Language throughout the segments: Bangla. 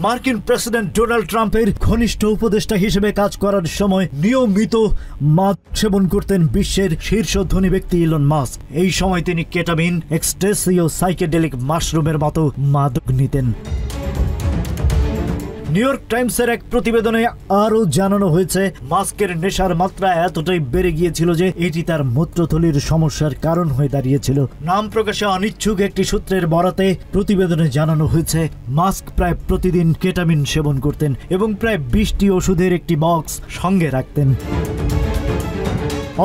মার্কিন প্রেসিডেন্ট ডোনাল্ড ট্রাম্পের ঘনিষ্ঠ উপদেষ্টা হিসেবে কাজ করার সময় নিয়মিত মাদক সেবন করতেন বিশ্বের শীর্ষ ধনী ব্যক্তি ইলন মাস্ক। এই সময় তিনি কেটামিন, এক্সট্যাসি ও সাইকেডেলিক মাশরুমের মতো মাদক নিতেন। নিউ ইয়র্ক টাইমসের এক প্রতিবেদনে আরও জানানো হয়েছে, মাস্কের নেশার মাত্রা এতটাই বেড়ে গিয়েছিল যে এটি তার মূত্রথলির সমস্যার কারণ হয়ে দাঁড়িয়েছিল। নাম প্রকাশে অনিচ্ছুক একটি সূত্রের বরাতে প্রতিবেদনে জানানো হয়েছে, মাস্ক প্রায় প্রতিদিন কেটামিন সেবন করতেন এবং প্রায় 20টি ওষুধের একটি বক্স সঙ্গে রাখতেন।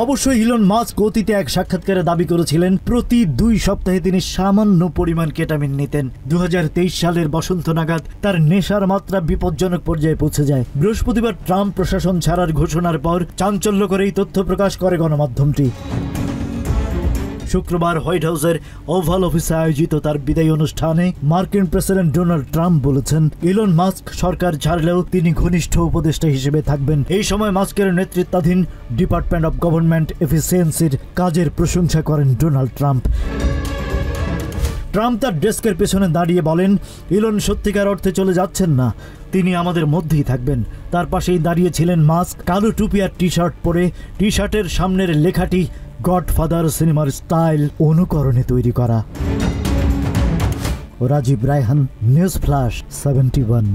অবশ্যই ইলন মাস্ক অতীতে এক সাক্ষাৎকারে দাবি করেছিলেন প্রতি 2 সপ্তাহে তিনি সামান্য পরিমাণ কেটামিন নিতেন। 2023 সালের বসন্ত নাগাদ তার নেশার মাত্রা বিপজ্জনক পর্যায়ে পৌঁছে যায়। বৃহস্পতিবার ট্রাম্প প্রশাসন ছাড়ার ঘোষণার পর চাঞ্চল্যকর এই তথ্য প্রকাশ করে গণমাধ্যমটি। শুক্রবার হোয়াইট হাউসের ওভাল অফিসে আয়োজিত তার বিদায়ী অনুষ্ঠানে মার্কিন প্রেসিডেন্ট ডোনাল্ড ট্রাম্প বলেছেন, ইলন মাস্ক সরকার ছাড়লেও তিনি ঘনিষ্ঠ উপদেষ্টা হিসেবে থাকবেন। এই সময় মাস্কের নেতৃত্বাধীন ডিপার্টমেন্ট অব গভর্নমেন্ট এফিসিয়েন্সির কাজের প্রশংসা করেন ডোনাল্ড ট্রাম্প। ট্রাম্প তার ডেস্কের পেছনে দাঁড়িয়ে বলেন, ইলন সত্যিকার অর্থে চলে যাচ্ছেন না, তিনি আমাদের মধ্যেই থাকবেন। তার পাশেই দাঁড়িয়েছিলেন মাস্ক, কালো টুপি আর টি শার্ট পরে। টি শার্টের সামনের লেখাটি গডফাদার সিনেমার স্টাইল অনুকরণে তৈরি করা। Rajib Raihan, news flash 71।